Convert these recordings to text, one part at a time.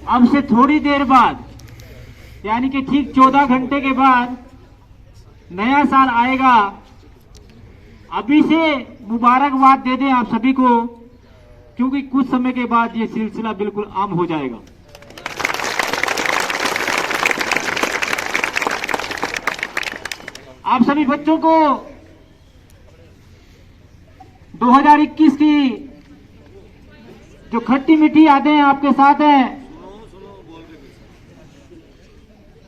अब से थोड़ी देर बाद यानी कि ठीक 14 घंटे के बाद नया साल आएगा। अभी से मुबारकबाद दे दें आप सभी को, क्योंकि कुछ समय के बाद ये सिलसिला बिल्कुल आम हो जाएगा। आप सभी बच्चों को 2021 की जो खट्टी मीठी यादें आपके साथ हैं,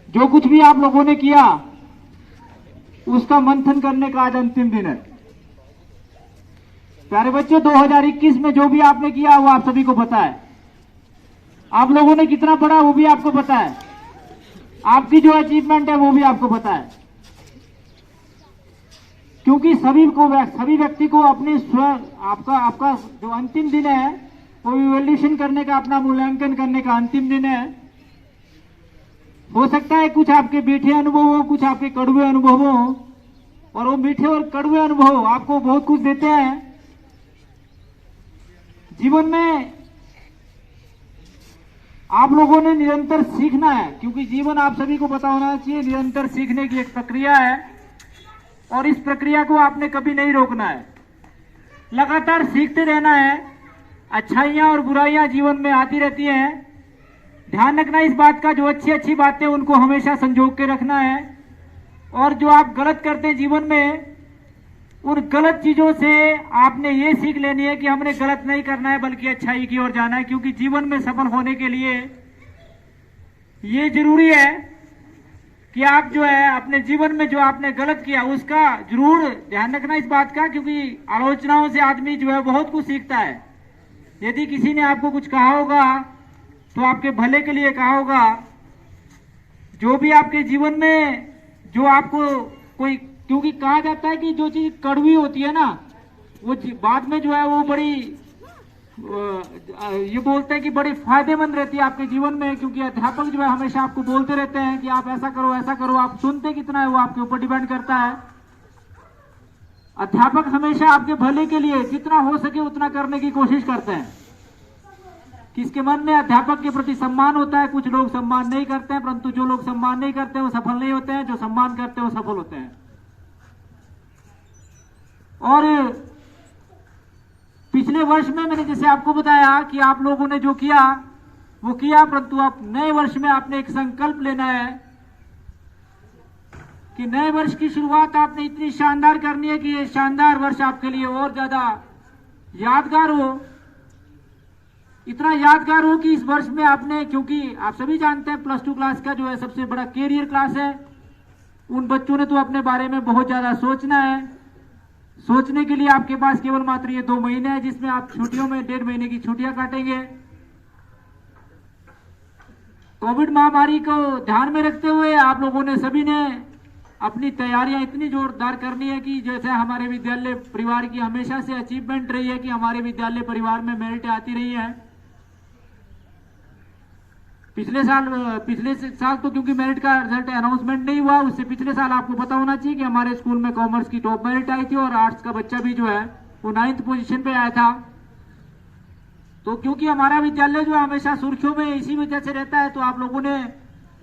जो कुछ भी आप लोगों ने किया उसका मंथन करने का आज अंतिम दिन है। प्यारे बच्चों, 2021 में जो भी आपने किया वो आप सभी को पता है। आप लोगों ने कितना पढ़ा वो भी आपको पता है। आपकी जो अचीवमेंट है वो भी आपको पता है, क्योंकि सभी व्यक्ति को अपने आपका जो अंतिम दिन है वो इवैल्यूएशन करने का, अपना मूल्यांकन करने का अंतिम दिन है। हो सकता है कुछ आपके मीठे अनुभव हो, कुछ आपके कड़वे अनुभव हो, और वो मीठे और कड़वे अनुभव आपको बहुत कुछ देते हैं जीवन में। आप लोगों ने निरंतर सीखना है, क्योंकि जीवन आप सभी को पता होना चाहिए निरंतर सीखने की एक प्रक्रिया है, और इस प्रक्रिया को आपने कभी नहीं रोकना है। लगातार सीखते रहना है। अच्छाइयां और बुराइयां जीवन में आती रहती हैं। ध्यान रखना इस बात का, जो अच्छी अच्छी बातें उनको हमेशा संजोग के रखना है, और जो आप गलत करते हैं जीवन में, उन गलत चीजों से आपने ये सीख लेनी है कि हमने गलत नहीं करना है बल्कि अच्छाई की ओर जाना है। क्योंकि जीवन में सफल होने के लिए ये जरूरी है कि आप जो है अपने जीवन में जो आपने गलत किया उसका जरूर ध्यान रखना इस बात का, क्योंकि आलोचनाओं से आदमी जो है बहुत कुछ सीखता है। यदि किसी ने आपको कुछ कहा होगा तो आपके भले के लिए कहा होगा। जो भी आपके जीवन में जो आपको कोई, क्योंकि कहा जाता है कि जो चीज कड़वी होती है ना वो बाद में जो है वो बड़ी ये बोलते हैं कि बड़ी फायदेमंद रहती है आपके जीवन में। क्योंकि अध्यापक जो है हमेशा आपको बोलते रहते हैं कि आप ऐसा करो ऐसा करो, आप सुनते कितना है वो आपके ऊपर डिपेंड करता है। अध्यापक हमेशा आपके भले के लिए जितना हो सके उतना करने की कोशिश करते हैं। किसके मन में अध्यापक के प्रति सम्मान होता है। कुछ लोग सम्मान नहीं करते हैं, परंतु जो लोग सम्मान नहीं करते हैं वो सफल नहीं होते हैं, जो सम्मान करते हैं वो सफल होते हैं। और पिछले वर्ष में मैंने जैसे आपको बताया कि आप लोगों ने जो किया वो किया, परंतु आप नए वर्ष में आपने एक संकल्प लेना है कि नए वर्ष की शुरुआत आपने इतनी शानदार करनी है कि ये शानदार वर्ष आपके लिए और ज्यादा यादगार हो। इतना यादगार हो कि इस वर्ष में आपने, क्योंकि आप सभी जानते हैं प्लस 2 क्लास का जो है सबसे बड़ा कैरियर क्लास है। उन बच्चों ने तो अपने बारे में बहुत ज्यादा सोचना है। सोचने के लिए आपके पास केवल मात्र ये 2 महीने हैं, जिसमें आप छुट्टियों में 1.5 महीने की छुट्टियां काटेंगे। कोविड महामारी को ध्यान में रखते हुए आप लोगों ने सभी ने अपनी तैयारियां इतनी जोरदार करनी है कि जैसे हमारे विद्यालय परिवार की हमेशा से अचीवमेंट रही है कि हमारे विद्यालय परिवार में मेरिट आती रही है। पिछले साल तो क्योंकि मेरिट का रिजल्ट अनाउंसमेंट नहीं हुआ, उससे पिछले साल आपको पता होना चाहिए कि हमारे स्कूल में कॉमर्स की टॉप मेरिट आई थी और आर्ट्स का बच्चा भी जो है वो 9th पोजीशन पे आया था। तो क्योंकि हमारा विद्यालय जो है हमेशा सुर्खियों में इसी वजह से रहता है, तो आप लोगों ने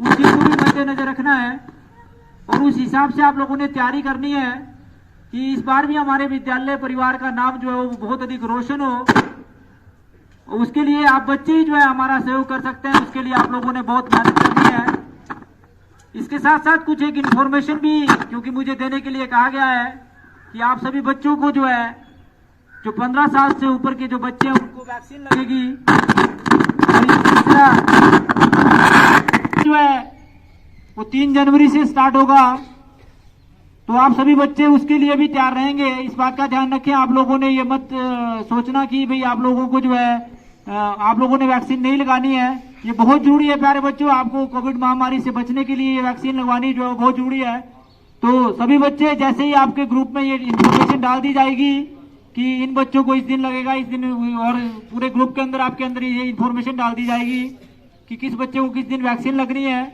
उस चीज को भी मद्देनजर रखना है और उस हिसाब से आप लोगों ने तैयारी करनी है कि इस बार भी हमारे विद्यालय परिवार का नाम जो है वो बहुत अधिक रोशन हो। उसके लिए आप बच्चे ही जो है हमारा सहयोग कर सकते हैं। उसके लिए आप लोगों ने बहुत मेहनत करनी है। इसके साथ साथ कुछ एक इन्फॉर्मेशन भी क्योंकि मुझे देने के लिए कहा गया है कि आप सभी बच्चों को जो है, जो 15 साल से ऊपर के जो बच्चे हैं उनको वैक्सीन लगेगी और ये सिलसिला जो है वो 3 जनवरी से स्टार्ट होगा। तो आप सभी बच्चे उसके लिए भी तैयार रहेंगे। इस बात का ध्यान रखें। आप लोगों ने ये मत सोचना कि भाई आप लोगों को जो है आप लोगों ने वैक्सीन नहीं लगानी है। ये बहुत जरूरी है प्यारे बच्चों। आपको कोविड महामारी से बचने के लिए ये वैक्सीन लगवानी जो है बहुत जरूरी है। तो सभी बच्चे, जैसे ही आपके ग्रुप में ये इन्फॉर्मेशन डाल दी जाएगी कि इन बच्चों को इस दिन लगेगा, इस दिन, और पूरे ग्रुप के अंदर आपके अंदर ये इन्फॉर्मेशन डाल दी जाएगी कि किस बच्चे को किस दिन वैक्सीन लगनी है,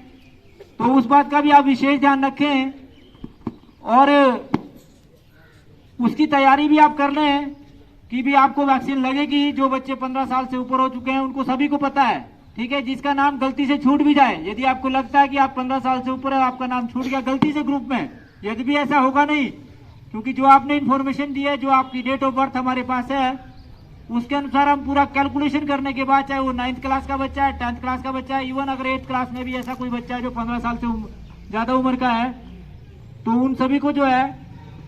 तो उस बात का भी आप विशेष ध्यान रखें और उसकी तैयारी भी आप कर लें कि भी आपको वैक्सीन लगेगी। जो बच्चे 15 साल से ऊपर हो चुके हैं उनको सभी को पता है ठीक है, जिसका नाम गलती से छूट भी जाए, यदि आपको लगता है कि आप 15 साल से ऊपर है, आपका नाम छूट गया गलती से ग्रुप में, यदि भी ऐसा होगा नहीं, क्योंकि जो आपने इन्फॉर्मेशन दी है, जो आपकी डेट ऑफ बर्थ हमारे पास है, उसके अनुसार हम पूरा कैलकुलेशन करने के बाद, चाहे वो 9th क्लास का बच्चा है, 10th क्लास का बच्चा है, इवन अगर 8th क्लास में भी ऐसा कोई बच्चा है जो 15 साल से ज्यादा उम्र का है, तो उन सभी को जो है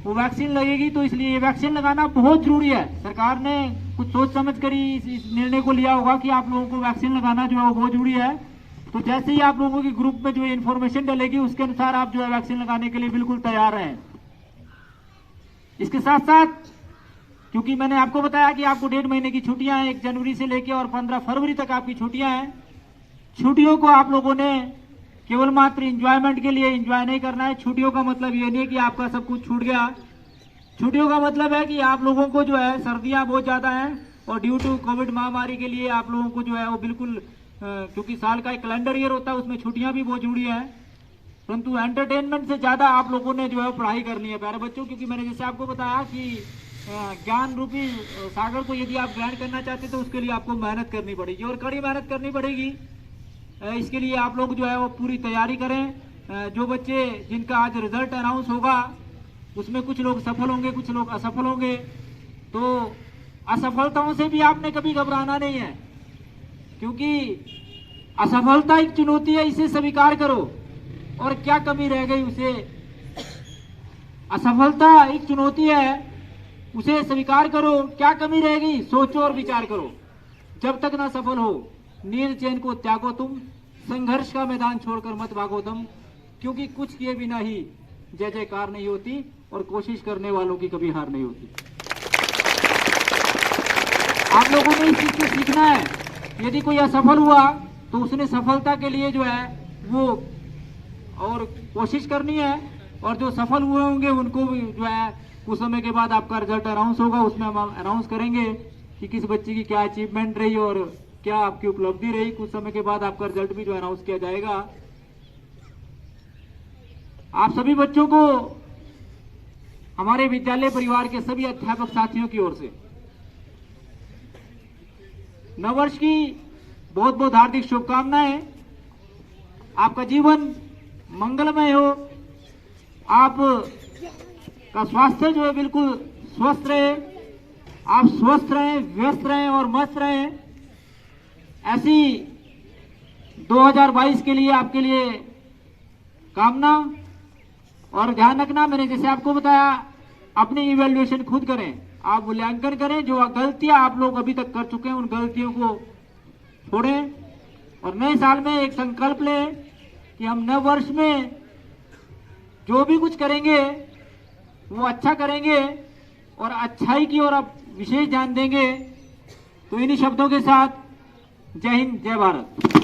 वो वैक्सीन लगेगी। तो इसलिए ये वैक्सीन लगाना बहुत जरूरी है। सरकार ने कुछ सोच समझ कर ही इस निर्णय को लिया होगा कि आप लोगों को वैक्सीन लगाना जो है वो बहुत जरूरी है। तो जैसे ही आप लोगों के ग्रुप में जो इन्फॉर्मेशन डलेगी, उसके अनुसार आप जो है वैक्सीन लगाने के लिए बिल्कुल तैयार हैं। इसके साथ साथ, क्योंकि मैंने आपको बताया कि आपको 1.5 महीने की छुट्टियां हैं, 1 जनवरी से लेकर और 15 फरवरी तक आपकी छुट्टियां हैं। छुट्टियों को आप लोगों ने केवल मात्र इंजॉयमेंट के लिए इंजॉय नहीं करना है। छुट्टियों का मतलब ये नहीं है कि आपका सब कुछ छूट गया। छुट्टियों का मतलब है कि आप लोगों को जो है सर्दियां बहुत ज्यादा हैं और ड्यू टू कोविड महामारी के लिए आप लोगों को जो है वो बिल्कुल, क्योंकि साल का एक कैलेंडर ईयर होता है, उसमें छुट्टियां भी बहुत जरूरी है। परंतु एंटरटेनमेंट से ज्यादा आप लोगों ने जो है पढ़ाई करनी है प्यारे बच्चों, क्योंकि मैंने जैसे आपको बताया कि ज्ञान रूपी सागर को यदि आप ग्रहण करना चाहते तो उसके लिए आपको मेहनत करनी पड़ेगी और कड़ी मेहनत करनी पड़ेगी। इसके लिए आप लोग जो है वो पूरी तैयारी करें। जो बच्चे जिनका आज रिजल्ट अनाउंस होगा उसमें कुछ लोग सफल होंगे, कुछ लोग असफल होंगे। तो असफलताओं से भी आपने कभी घबराना नहीं है, क्योंकि असफलता एक चुनौती है, इसे स्वीकार करो और क्या कमी रह गई उसे। असफलता एक चुनौती है, उसे स्वीकार करो, क्या कमी रह गई सोचो और विचार करो। जब तक ना सफल हो नींद चैन को त्यागो तुम, संघर्ष का मैदान छोड़कर मत भागो तुम, क्योंकि कुछ किए बिना ही जय जयकार नहीं होती और कोशिश करने वालों की कभी हार नहीं होती। आप लोगों ने इस चीज को सीखना है। यदि कोई असफल हुआ तो उसने सफलता के लिए जो है वो और कोशिश करनी है, और जो सफल हुए होंगे उनको भी जो है कुछ समय के बाद आपका रिजल्ट अनाउंस होगा, उसमें हम अनाउंस करेंगे कि किस बच्चे की क्या अचीवमेंट रही और क्या आपकी उपलब्धि रही। कुछ समय के बाद आपका रिजल्ट भी जो अनाउंस किया जाएगा। आप सभी बच्चों को हमारे विद्यालय परिवार के सभी अध्यापक साथियों की ओर से नववर्ष की बहुत बहुत हार्दिक शुभकामनाएं। आपका जीवन मंगलमय हो, आप का स्वास्थ्य जो है बिल्कुल स्वस्थ रहे, आप स्वस्थ रहें, व्यस्त रहें और मस्त रहें। ऐसी 2022 के लिए आपके लिए कामना। और ध्यान रखना, मैंने जैसे आपको बताया, अपनी इवैल्यूएशन खुद करें, आप मूल्यांकन करें। जो गलतियां आप लोग अभी तक कर चुके हैं उन गलतियों को छोड़ें और नए साल में एक संकल्प लें कि हम नए वर्ष में जो भी कुछ करेंगे वो अच्छा करेंगे और अच्छाई की ओर अब विशेष ध्यान देंगे। तो इन्हीं शब्दों के साथ जय हिंद, जय भारत।